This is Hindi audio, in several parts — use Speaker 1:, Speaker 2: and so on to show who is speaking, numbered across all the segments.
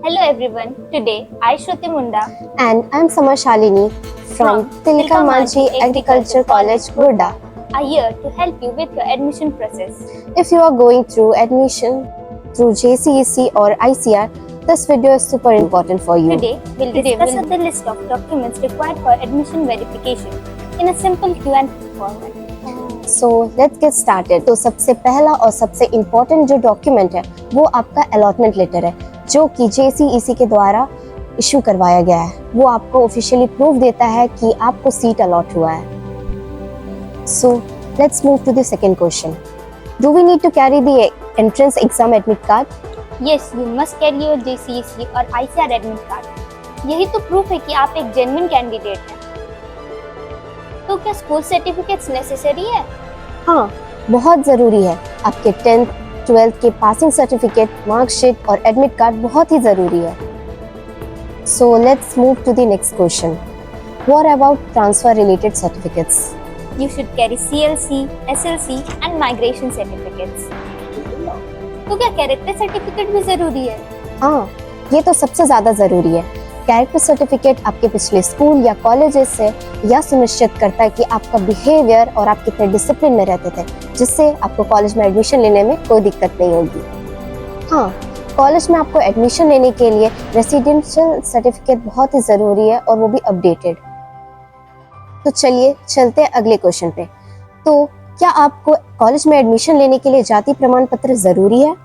Speaker 1: Hello everyone. Today I Shruti Munda
Speaker 2: And I'm Samar Shalini from Tilka Manchi Agriculture College, Goda.
Speaker 1: are here to help you with your admission process.
Speaker 2: If you are going through admission through JCEC or ICR, this video is super important for you.
Speaker 1: Today we'll discuss the list of documents required for admission verification in a simple Q&A format.
Speaker 2: So let's get started. तो सबसे पहला और सबसे इम्पोर्टेंट जो डॉक्यूमेंट है वो आपका अलॉटमेंट लेटर है, जो कि JCEC के द्वारा इशू करवाया गया है। वो आपको ऑफिशियली प्रूफ देता है कि आपको सीट अलॉट हुआ है। So let's move to the second question. Do we need to carry the entrance exam admit card?
Speaker 1: Yes, you must carry your JCEC और ICR admit card. यही तो प्रूफ है कि आप एक जेन्युइन कैंडिडेट हैं। तो क्या स्कूल सर्टिफिकेट्स नेसेसरी है?
Speaker 2: हाँ, बहुत ज़रूरी है। आपके 10th, 12th के पासिंग सर्टिफिकेट, मार्कशीट और एडमिट कार्ड बहुत ही ज़रूरी है। So let's move to the next question. What about transfer related certificates?
Speaker 1: You should carry CLC, SLC and migration certificates. तो क्या कैरेक्टर सर्टिफिकेट भी जरूरी है?
Speaker 2: हाँ, ये तो सबसे ज़्यादा ज़रूरी है। कैरेक्टर सर्टिफिकेट आपके पिछले स्कूल या कॉलेजेस से यह सुनिश्चित करता है कि आपका बिहेवियर और आप कितने डिसिप्लिन में रहते थे, जिससे आपको कॉलेज में एडमिशन लेने में कोई दिक्कत नहीं होगी। हाँ, कॉलेज में आपको एडमिशन लेने के लिए रेसिडेंशियल सर्टिफिकेट बहुत ही ज़रूरी है और वो भी अपडेटेड। तो चलिए चलते हैं अगले क्वेश्चन पे। तो क्या आपको कॉलेज में एडमिशन लेने के लिए जाति प्रमाण पत्र ज़रूरी है?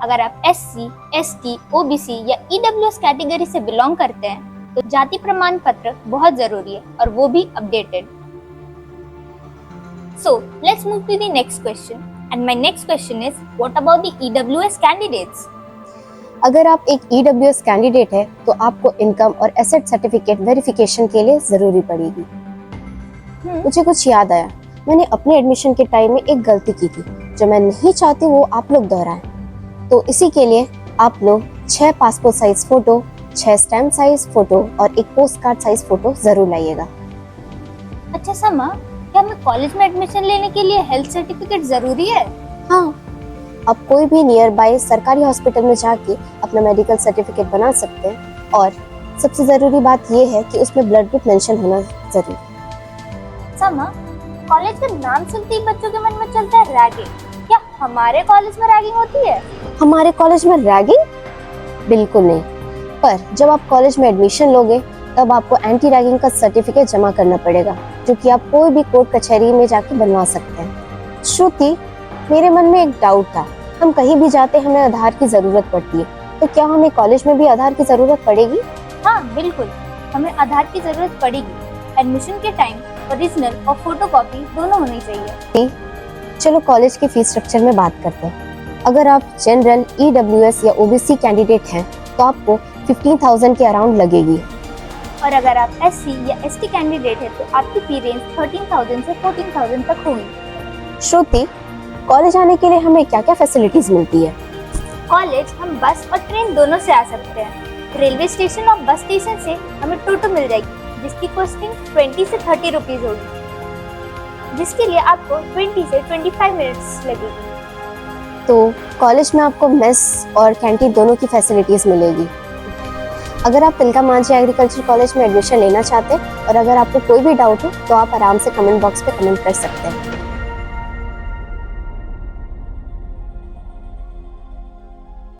Speaker 1: अगर आप SC, ST, OBC या EWS कैटेगरी से बिलोंग करते हैं तो जाति प्रमाण पत्र बहुत जरूरी है और वो भी updated. So let's move to the next question and my next question is what about the EWS candidates?
Speaker 2: अगर आप एक EWS कैंडिडेट है तो आपको इनकम और एसेट सर्टिफिकेट वेरिफिकेशन के लिए ज़रूरी पड़ेगी। मुझे कुछ याद आया, मैंने अपने एडमिशन के टाइम में एक गलती की थी जो मैं नहीं चाहती वो आप लोग दोहराएं। तो इसी के लिए आप लोग 6 passport size photo, 6 stamp size photo और एक पोस्ट कार्ड साइज फोटो जरूर लाइएगा।
Speaker 1: अच्छा समा, क्या हमें कॉलेज में एडमिशन लेने के लिए हेल्थ सर्टिफिकेट जरूरी है?
Speaker 2: हाँ, आप कोई भी नियर बाय सरकारी हॉस्पिटल में जाके अपना मेडिकल सर्टिफिकेट बना सकते हैं और सबसे जरूरी बात ये है कि उसमें ब्लड ग्रुप मेंशन होना जरूरी।
Speaker 1: समा, कॉलेज का नाम सुनते ही बच्चों के मन में चलता है रैगिंग। क्या हमारे कॉलेज में रैगिंग होती है?
Speaker 2: हमारे कॉलेज में रैगिंग? बिल्कुल नहीं। पर जब आप कॉलेज में एडमिशन लोगे तब आपको एंटी रैगिंग का सर्टिफिकेट जमा करना पड़ेगा, जो कि आप कोई भी कोर्ट कचहरी में जाके बनवा सकते हैं। श्रुति, मेरे मन में एक डाउट था, हम कहीं भी जाते हमें आधार की जरूरत पड़ती है, तो क्या हमें कॉलेज में भी आधार की जरूरत पड़ेगी?
Speaker 1: हाँ बिल्कुल, हमें आधार की जरूरत पड़ेगी। एडमिशन के टाइम ओरिजिनल और फोटोकॉपी दोनों होनी चाहिए।
Speaker 2: चलो कॉलेज के फीस स्ट्रक्चर में बात करते हैं। अगर आप जनरल, EWS या OBC कैंडिडेट हैं तो आपको 15,000 के अराउंड लगेगी।
Speaker 1: और अगर आप SC या ST कैंडिडेट हैं तो आपकी फी रेंज 13,000 से 14,000 तक होगी।
Speaker 2: श्रुति, कॉलेज आने के लिए हमें क्या क्या फैसिलिटीज मिलती है?
Speaker 1: कॉलेज हम बस और ट्रेन दोनों से आ सकते हैं। रेलवे स्टेशन और बस स्टेशन से हमें टोटो मिल जाएगी, जिसकी कॉस्टिंग 20 से 30 रुपीज होगी, जिसके लिए आपको 20 से 25 मिनट्स लगेगी।
Speaker 2: तो कॉलेज में आपको मेस और कैंटीन दोनों की फैसिलिटीज मिलेगी। अगर आप तिलका मांझी एग्रीकल्चर कॉलेज में एडमिशन लेना चाहते हैं और अगर आपको कोई भी डाउट हो तो आप आराम से कमेंट बॉक्स पे कमेंट कर सकते हैं।